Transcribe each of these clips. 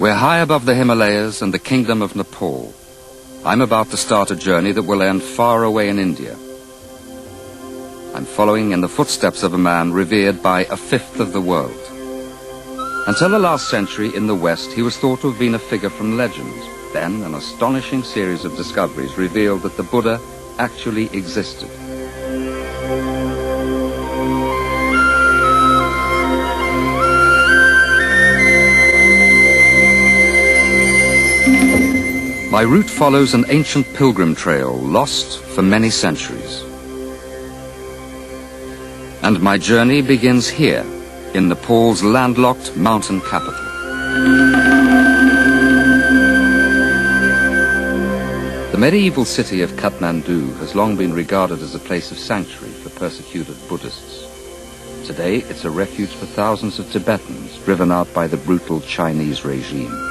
We're high above the Himalayas and the Kingdom of Nepal. I'm about to start a journey that will end far away in India. I'm following in the footsteps of a man revered by a fifth of the world. Until the last century in the West, he was thought to have been a figure from legend. Then an astonishing series of discoveries revealed that the Buddha actually existed. My route follows an ancient pilgrim trail lost for many centuries. And my journey begins here, in Nepal's landlocked mountain capital. The medieval city of Kathmandu has long been regarded as a place of sanctuary for persecuted Buddhists. Today, it's a refuge for thousands of Tibetans driven out by the brutal Chinese regime.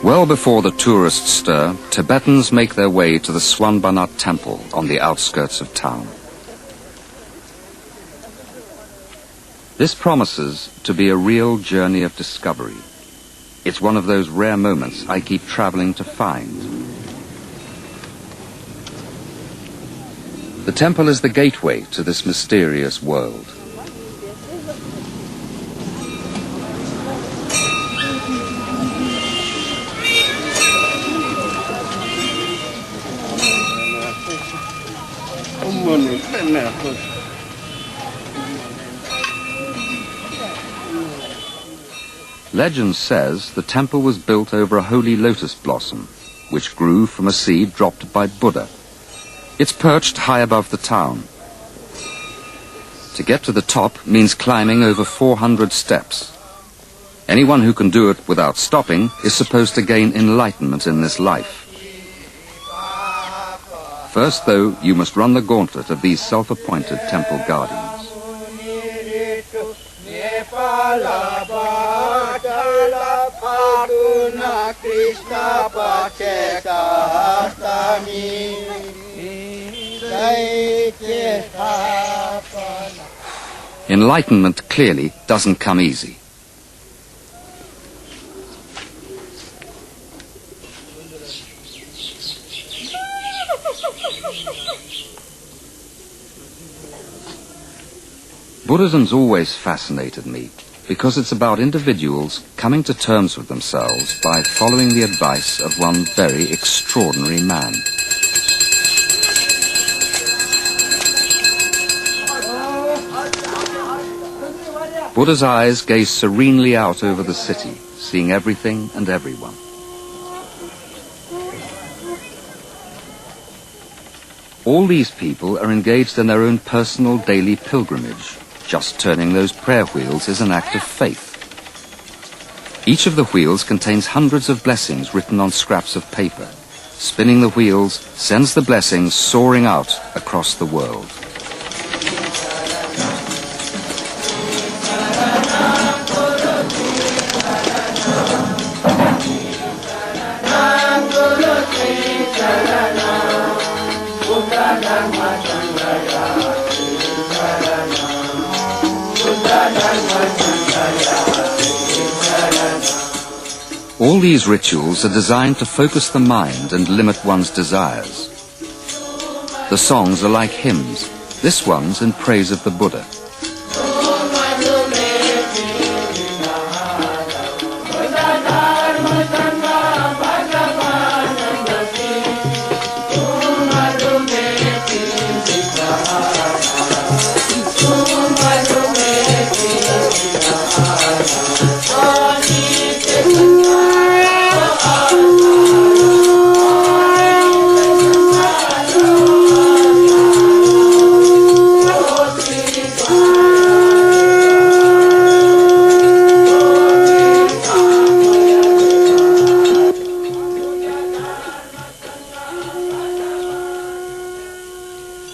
Well before the tourists stir, Tibetans make their way to the Swanbanat temple on the outskirts of town. This promises to be a real journey of discovery. It's one of those rare moments I keep traveling to find. The temple is the gateway to this mysterious world. Legend says the temple was built over a holy lotus blossom, which grew from a seed dropped by Buddha. It's perched high above the town. To get to the top means climbing over 400 steps. Anyone who can do it without stopping is supposed to gain enlightenment in this life. First, though, you must run the gauntlet of these self-appointed temple guardians. Enlightenment clearly doesn't come easy. Buddhism's always fascinated me because it's about individuals coming to terms with themselves by following the advice of one very extraordinary man. Buddha's eyes gaze serenely out over the city, seeing everything and everyone. All these people are engaged in their own personal daily pilgrimage. Just turning those prayer wheels is an act of faith. Each of the wheels contains hundreds of blessings written on scraps of paper. Spinning the wheels sends the blessings soaring out across the world. All these rituals are designed to focus the mind and limit one's desires. The songs are like hymns. This one's in praise of the Buddha.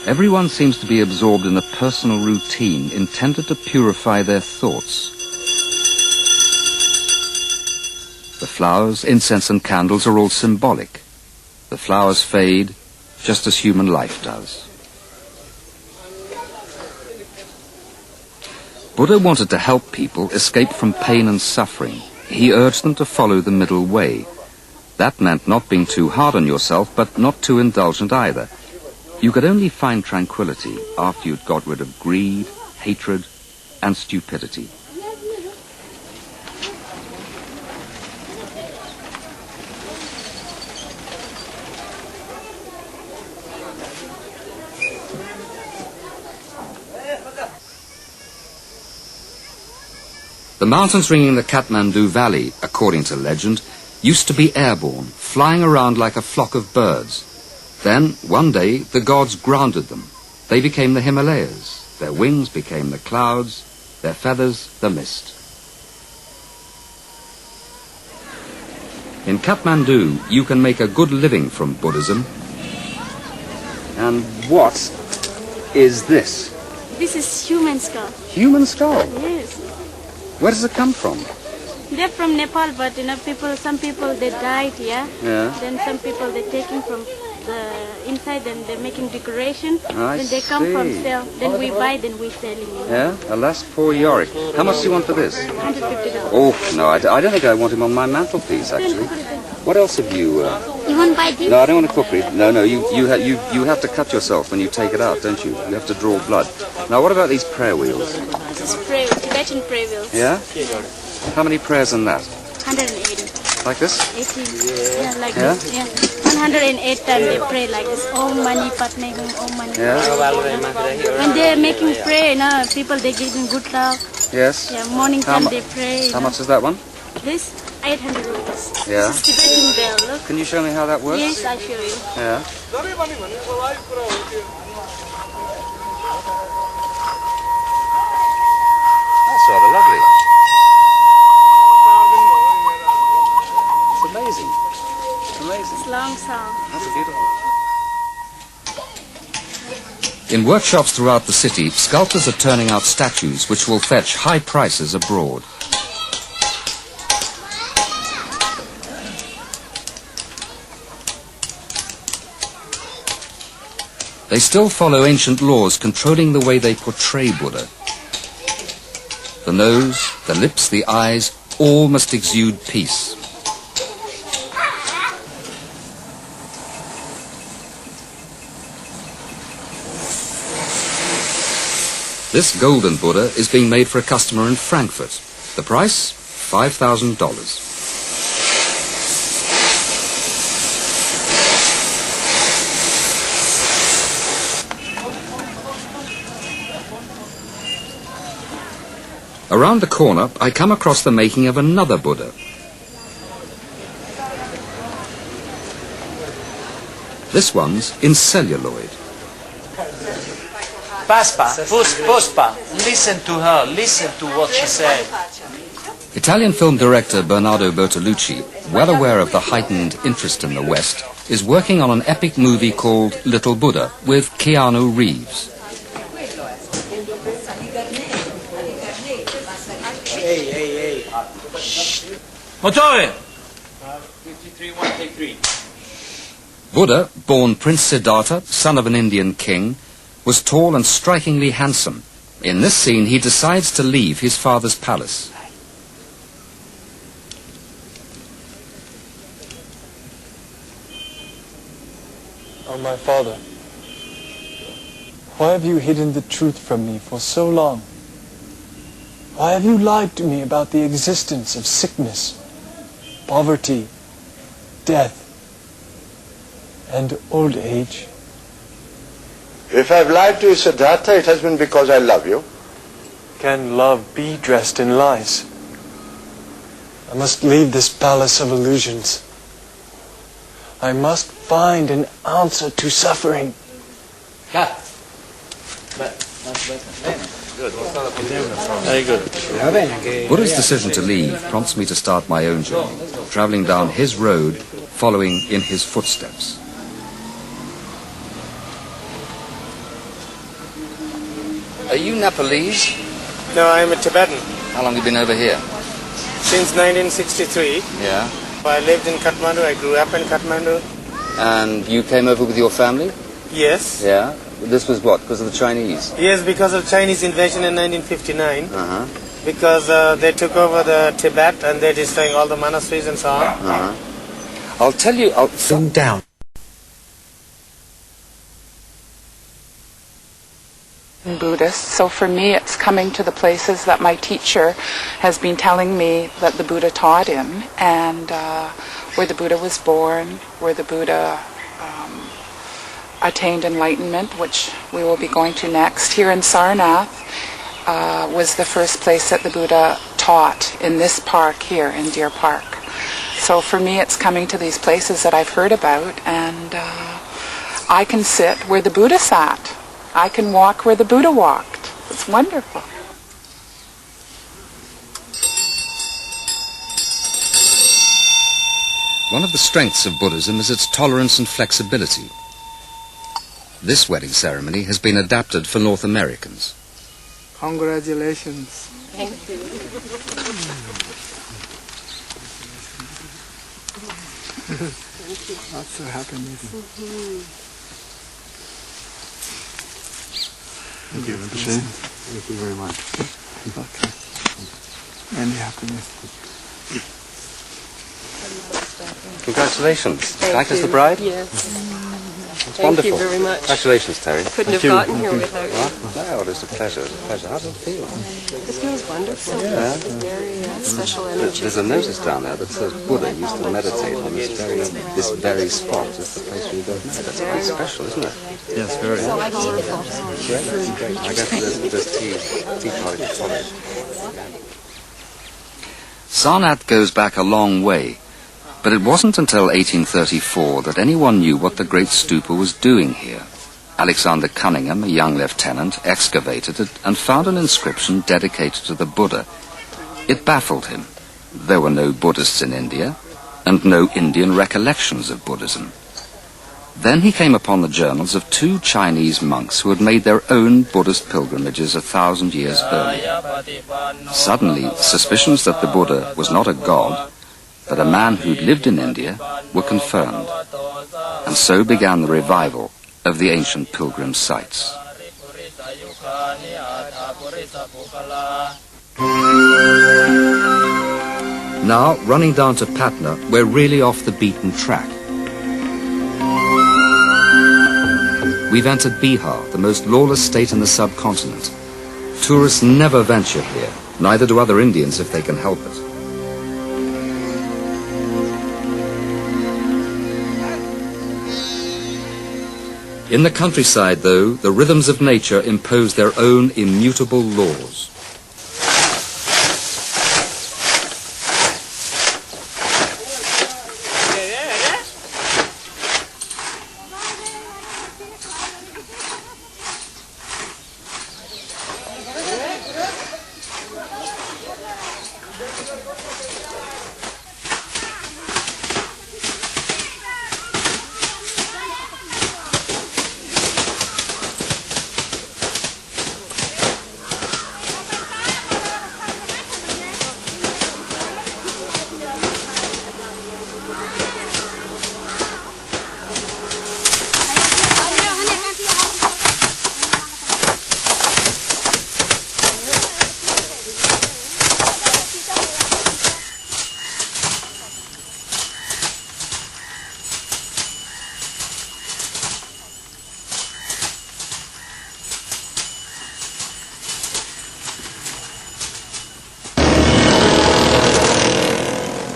Everyone seems to be absorbed in a personal routine intended to purify their thoughts. The flowers, incense and candles are all symbolic. The flowers fade just as human life does. Buddha wanted to help people escape from pain and suffering. He urged them to follow the middle way. That meant not being too hard on yourself, but not too indulgent either. You could only find tranquility after you'd got rid of greed, hatred, and stupidity. The mountains ringing the Kathmandu Valley, according to legend, used to be airborne, flying around like a flock of birds. Then, one day, the gods grounded them. They became the Himalayas. Their wings became the clouds, their feathers the mist. In Kathmandu, you can make a good living from Buddhism. And what is this? This is human skull. Human skull? Yes. Where does it come from? They're from Nepal, but some people they died here. Yeah. Then some people they're taking from the inside and they're making decoration. I then they come from see. sale. Then we buy, then we sell it. Yeah? Alas, poor Yorick. How much do you want for this? $150. Oh, no, I don't think I want him on my mantelpiece, actually. What else have you... You want to buy this? No, I don't want to cook it. No, you have to cut yourself when you take it out, don't you? You have to draw blood. Now, what about these prayer wheels? This is prayer, Tibetan prayer wheels. Yeah? How many prayers in that? 180. Like this? 18. Yeah, like Yeah? this. Yeah. 108 times they pray like this. Om Mani Padme Hum, Om Mani. Yeah? When they're making prayer, people they give them good love. Yes? Yeah, morning time they pray. How much is that one? This 800 rupees. Yeah. This is Tibetan bell. Look. Can you show me how that works? Yes, I'll show you. Yeah. That's rather lovely. It's amazing. It's amazing. It's long song. That's beautiful. In workshops throughout the city, sculptors are turning out statues which will fetch high prices abroad. They still follow ancient laws controlling the way they portray Buddha. The nose, the lips, the eyes, all must exude peace. This golden Buddha is being made for a customer in Frankfurt. The price? $5,000. Around the corner, I come across the making of another Buddha. This one's in celluloid. Puspa, listen to her, listen to what she said. Italian film director Bernardo Bertolucci, well aware of the heightened interest in the West, is working on an epic movie called Little Buddha with Keanu Reeves. Hey. Motore! 53-1, take 3. Buddha, born Prince Siddhartha, son of an Indian king, was tall and strikingly handsome. In this scene, he decides to leave his father's palace. Oh, my father, why have you hidden the truth from me for so long? Why have you lied to me about the existence of sickness, poverty, death, and old age? If I've lied to you, Siddhartha, it has been because I love you. Can love be dressed in lies? I must leave this palace of illusions. I must find an answer to suffering. Cut. Very good. Buddha's decision to leave prompts me to start my own journey, traveling down his road, following in his footsteps. Are you Nepalese? No, I'm a Tibetan. How long have you been over here? Since 1963. Yeah. I lived in Kathmandu. I grew up in Kathmandu. And you came over with your family? Yes. Yeah. This was what? Because of the Chinese? Yes, because of Chinese invasion in 1959. Uh-huh. Because they took over the Tibet and they're destroying all the monasteries and so on. Uh-huh. I'll tell you... Zoom down. Buddhist, so for me it's coming to the places that my teacher has been telling me that the Buddha taught in, and where the Buddha was born, where the Buddha attained enlightenment, which we will be going to next. Here in Sarnath was the first place that the Buddha taught, in this park here in Deer Park. So for me it's coming to these places that I've heard about, and I can sit where the Buddha sat. I can walk where the Buddha walked. It's wonderful. One of the strengths of Buddhism is its tolerance and flexibility. This wedding ceremony has been adapted for North Americans. Congratulations. Thank you. Lots of happiness. Thank you. Thank you very much. Okay. Many happiness. Congratulations. Like as the bride? Yes. It's Thank wonderful. you very much. Congratulations, Terry. Couldn't have gotten here without you. No, it was a pleasure. It was a pleasure. How does it feel? It feels wonderful. Yeah. It's a very special energy. There's a notice down there that says Buddha used to meditate on this very spot. It's the place where you got married. That's quite special, isn't it? Yes, very. Great. I guess there's tea party to follow. Sarnath goes back a long way, but it wasn't until 1834 that anyone knew what the Great Stupa was doing here. Alexander Cunningham, a young lieutenant, excavated it and found an inscription dedicated to the Buddha. It baffled him. There were no Buddhists in India, and no Indian recollections of Buddhism. Then he came upon the journals of 2 Chinese monks who had made their own Buddhist pilgrimages 1,000 years earlier. Suddenly, suspicions that the Buddha was not a god, but a man who'd lived in India, were confirmed. And so began the revival of the ancient pilgrim sites. Now, running down to Patna, we're really off the beaten track. We've entered Bihar, the most lawless state in the subcontinent. Tourists never venture here, neither do other Indians if they can help it. In the countryside, though, the rhythms of nature impose their own immutable laws.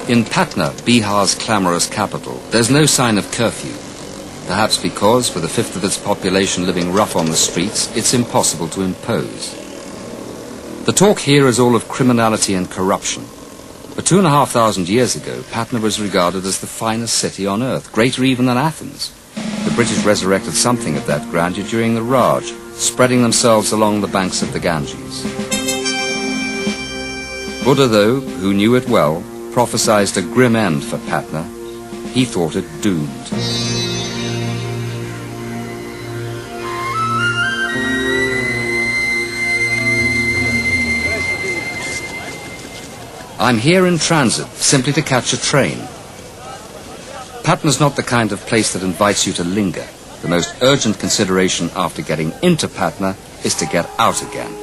In Patna, Bihar's clamorous capital, there's no sign of curfew. Perhaps because, with a fifth of its population living rough on the streets, it's impossible to impose. The talk here is all of criminality and corruption. But 2,500 years ago, Patna was regarded as the finest city on earth, greater even than Athens. The British resurrected something of that grandeur during the Raj, spreading themselves along the banks of the Ganges. Buddha, though, who knew it well, prophesied a grim end for Patna. He thought it doomed. I'm here in transit, simply to catch a train. Patna's not the kind of place that invites you to linger. The most urgent consideration after getting into Patna is to get out again.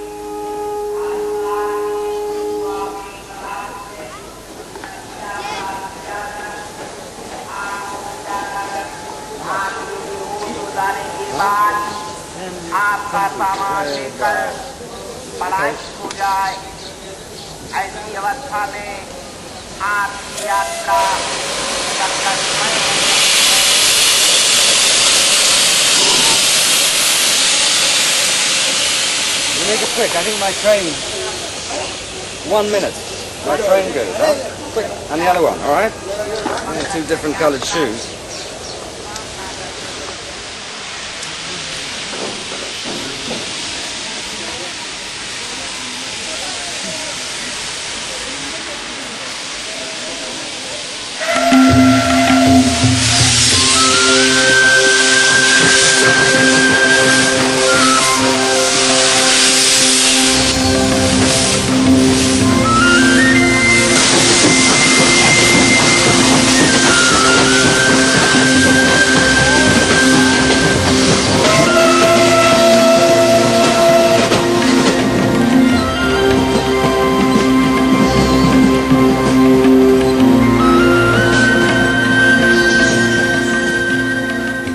Make it quick. I think my train. 1 minute. My train goes, huh? Quick. And the other one, all right? Two different coloured shoes.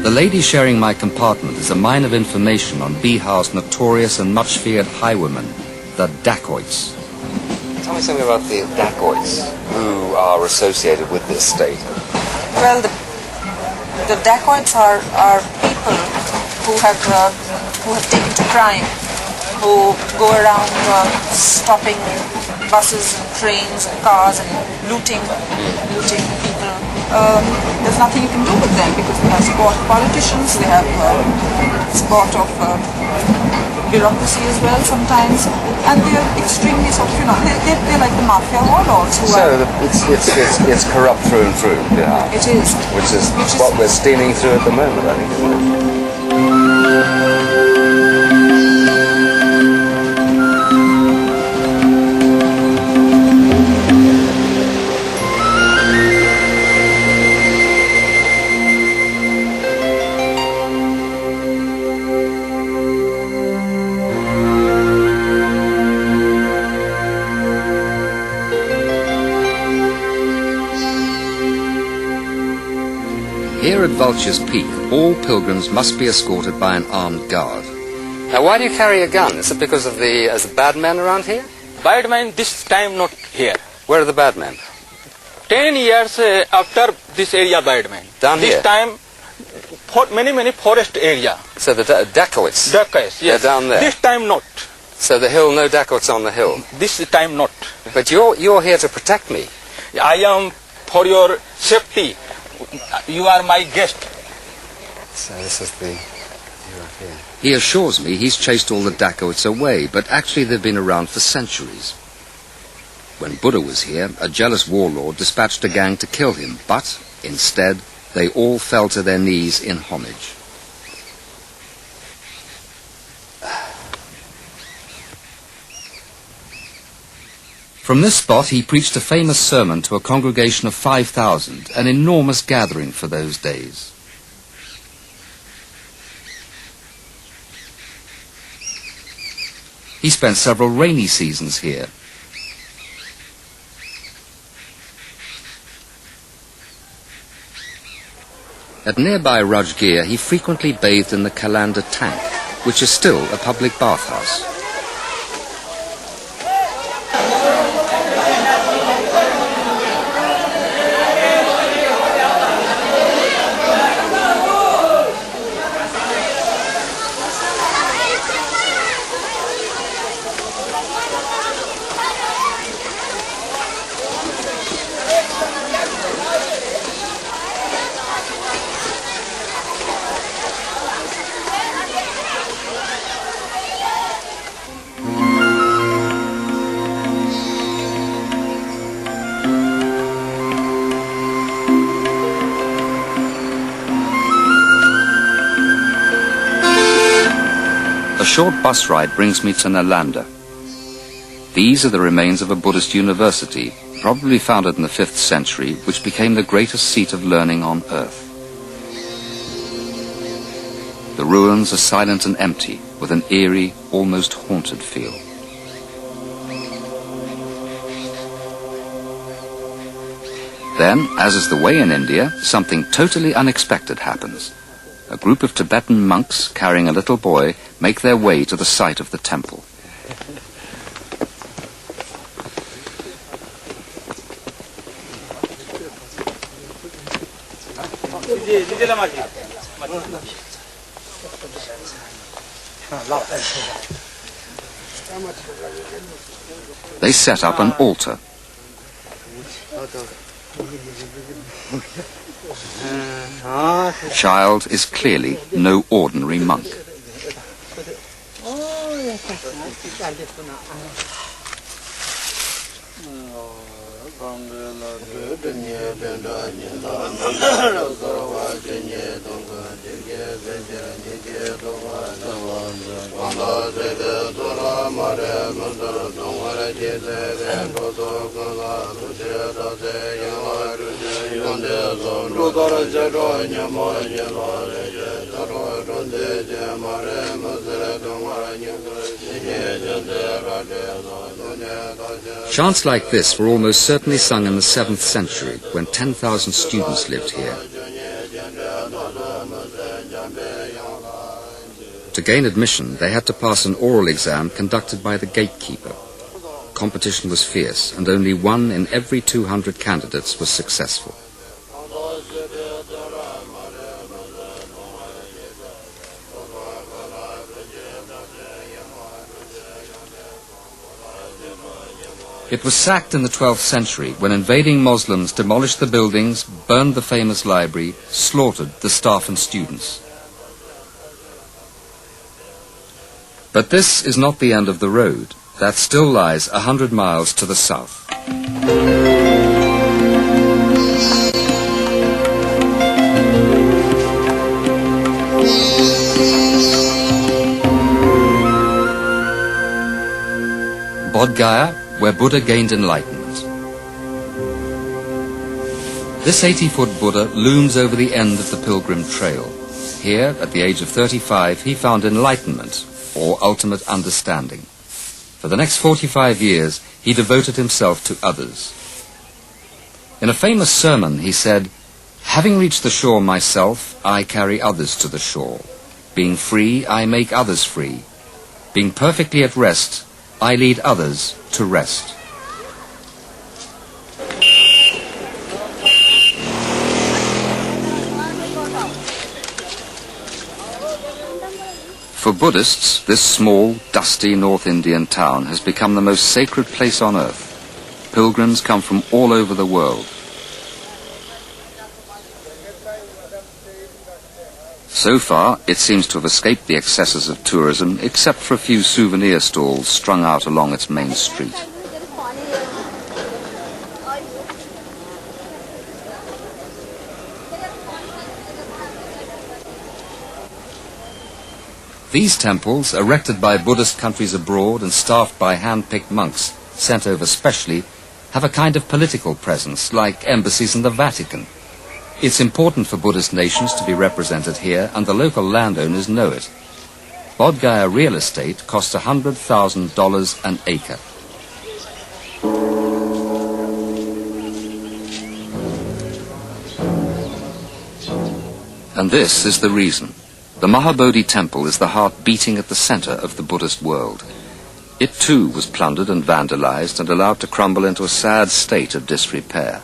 The lady sharing my compartment is a mine of information on Bihar's notorious and much feared highwaymen, the dacoits. Tell me something about the dacoits who are associated with this state. Well, the dacoits are people who have taken to crime, who go around stopping buses and trains and cars and looting people. There's nothing you can do with them because they have support of politicians, they have support of bureaucracy as well sometimes, and they're extremely sort of, they're like the mafia warlords. It's corrupt through and through, yeah. It is. Which is what we're steaming through at the moment, I think, isn't it? Here at Vulture's Peak, all pilgrims must be escorted by an armed guard. Now, why do you carry a gun? Is it because of the bad men around here? Bad men this time not here. Where are the bad men? 10 years after this area bad men. Down this here? Time, many forest area. So the dacoits? Dacoits, yes. They're down there? This time not. So the hill, no dacoits on the hill? This time not. But you're here to protect me. I am for your safety. You are my guest. So this is the European. He assures me he's chased all the dacoits away, but actually they've been around for centuries. When Buddha was here, a jealous warlord dispatched a gang to kill him, but instead they all fell to their knees in homage. From this spot, he preached a famous sermon to a congregation of 5,000, an enormous gathering for those days. He spent several rainy seasons here. At nearby Rajgir, he frequently bathed in the Kalanda tank, which is still a public bathhouse. A short bus ride brings me to Nalanda. These are the remains of a Buddhist university, probably founded in the 5th century, which became the greatest seat of learning on earth. The ruins are silent and empty, with an eerie, almost haunted feel. Then, as is the way in India, something totally unexpected happens. A group of Tibetan monks carrying a little boy make their way to the site of the temple. They set up an altar. The child is clearly no ordinary monk. Chants like this were almost certainly sung in the 7th century, when 10,000 students lived here. To gain admission, they had to pass an oral exam conducted by the gatekeeper. Competition was fierce, and only 1 in every 200 candidates was successful. It was sacked in the 12th century when invading Muslims demolished the buildings, burned the famous library, slaughtered the staff and students. But this is not the end of the road. That still lies 100 miles to the south. Bodh Gaya, where Buddha gained enlightenment. This 80-foot Buddha looms over the end of the pilgrim trail. Here, at the age of 35, he found enlightenment, or ultimate understanding. For the next 45 years, he devoted himself to others. In a famous sermon, he said, "Having reached the shore myself, I carry others to the shore. Being free, I make others free. Being perfectly at rest, I lead others to rest." For Buddhists, this small, dusty North Indian town has become the most sacred place on earth. Pilgrims come from all over the world. So far, it seems to have escaped the excesses of tourism, except for a few souvenir stalls strung out along its main street. These temples, erected by Buddhist countries abroad and staffed by hand-picked monks sent over specially, have a kind of political presence, like embassies in the Vatican. It's important for Buddhist nations to be represented here, and the local landowners know it. Bodh Gaya real estate costs $100,000 an acre. And this is the reason. The Mahabodhi temple is the heart beating at the center of the Buddhist world. It too was plundered and vandalized and allowed to crumble into a sad state of disrepair.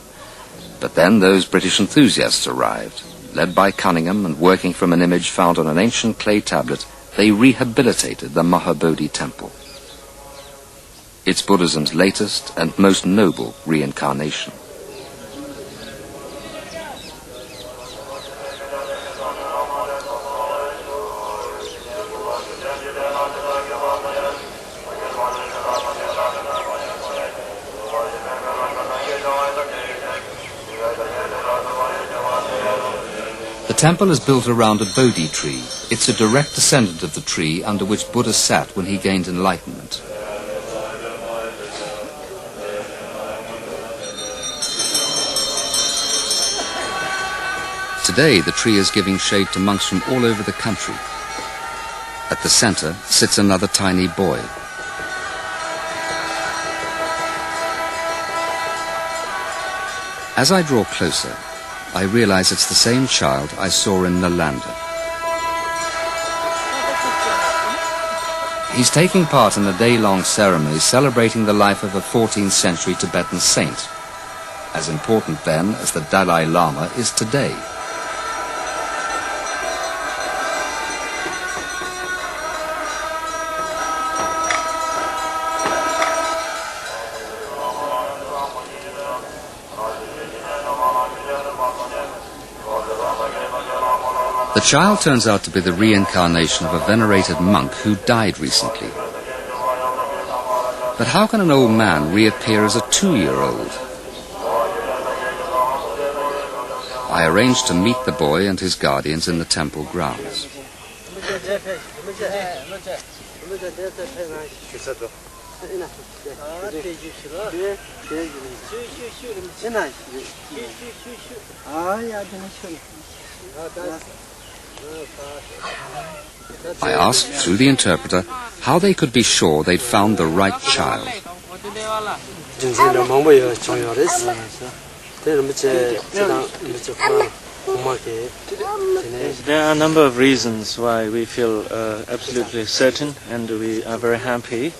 But then those British enthusiasts arrived. Led by Cunningham and working from an image found on an ancient clay tablet, they rehabilitated the Mahabodhi temple. It's Buddhism's latest and most noble reincarnation. The temple is built around a Bodhi tree. It's a direct descendant of the tree under which Buddha sat when he gained enlightenment. Today, the tree is giving shade to monks from all over the country. At the center sits another tiny boy. As I draw closer, I realize it's the same child I saw in Nalanda. He's taking part in a day-long ceremony celebrating the life of a 14th century Tibetan saint, as important then as the Dalai Lama is today. The child turns out to be the reincarnation of a venerated monk who died recently. But how can an old man reappear as a 2-year-old? I arrange to meet the boy and his guardians in the temple grounds. I asked, through the interpreter, how they could be sure they'd found the right child. There are a number of reasons why we feel absolutely certain, and we are very happy.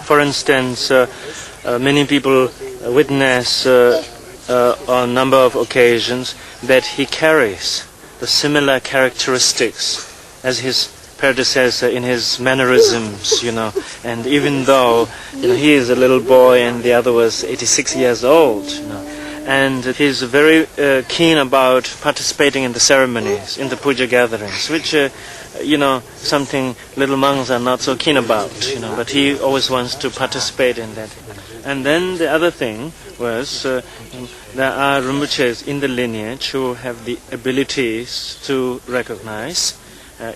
For instance, many people witness on a number of occasions that he carries the similar characteristics as his predecessor in his mannerisms, and even though he is a little boy and the other was 86 years old, and he's very keen about participating in the ceremonies, in the puja gatherings, which something little monks are not so keen about, but he always wants to participate in that. And then the other thing was there are Rinpoches in the lineage who have the abilities to recognize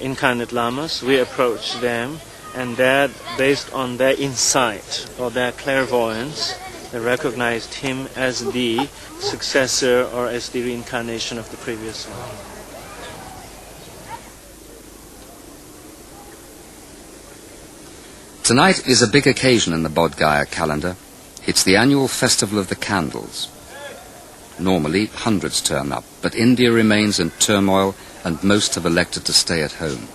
incarnate lamas. We approach them, and that based on their insight or their clairvoyance, they recognized him as the successor or as the reincarnation of the previous one. Tonight is a big occasion in the Bodh Gaya calendar. It's the annual Festival of the Candles. Normally, hundreds turn up, but India remains in turmoil and most have elected to stay at home.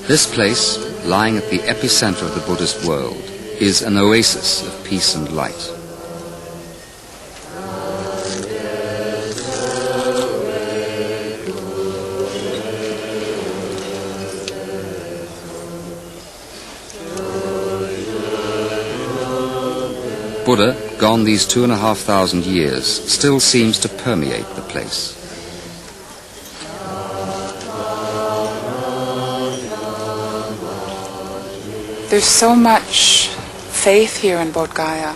This place, lying at the epicenter of the Buddhist world, is an oasis of peace and light. Buddha, gone these 2,500 years, still seems to permeate the place. There's so much faith here in Bodh Gaya.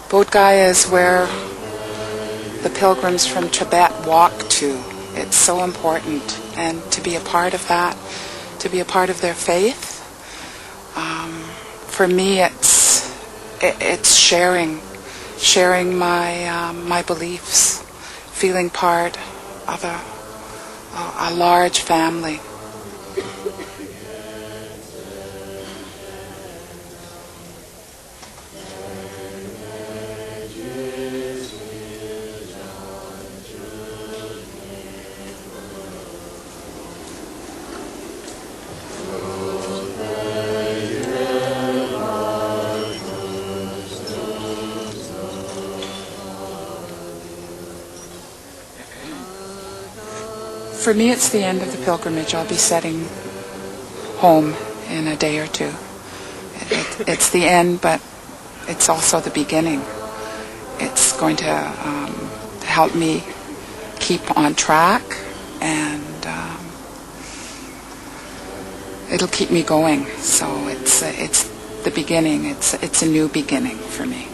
Bodh Gaya is where the pilgrims from Tibet walk to. It's so important, and to be a part of that, to be a part of their faith, for me it's sharing my beliefs, feeling part of a large family. For me, it's the end of the pilgrimage. I'll be setting home in a day or two. It's the end, but it's also the beginning. It's going to help me keep on track, and it'll keep me going. So it's the beginning. It's a new beginning for me.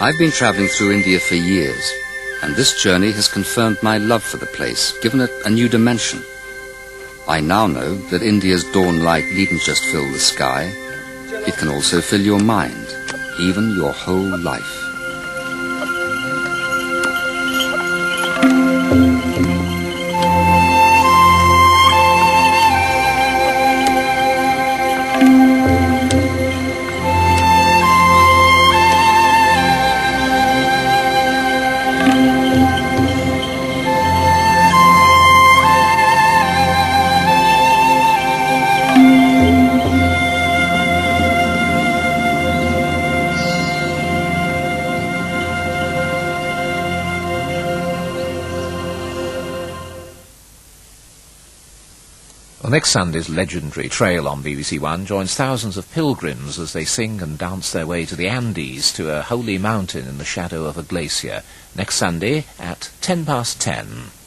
I've been travelling through India for years, and this journey has confirmed my love for the place, given it a new dimension. I now know that India's dawn light needn't just fill the sky, it can also fill your mind, even your whole life. Well, next Sunday's legendary trail on BBC One joins thousands of pilgrims as they sing and dance their way to the Andes, to a holy mountain in the shadow of a glacier. Next Sunday at 10:10.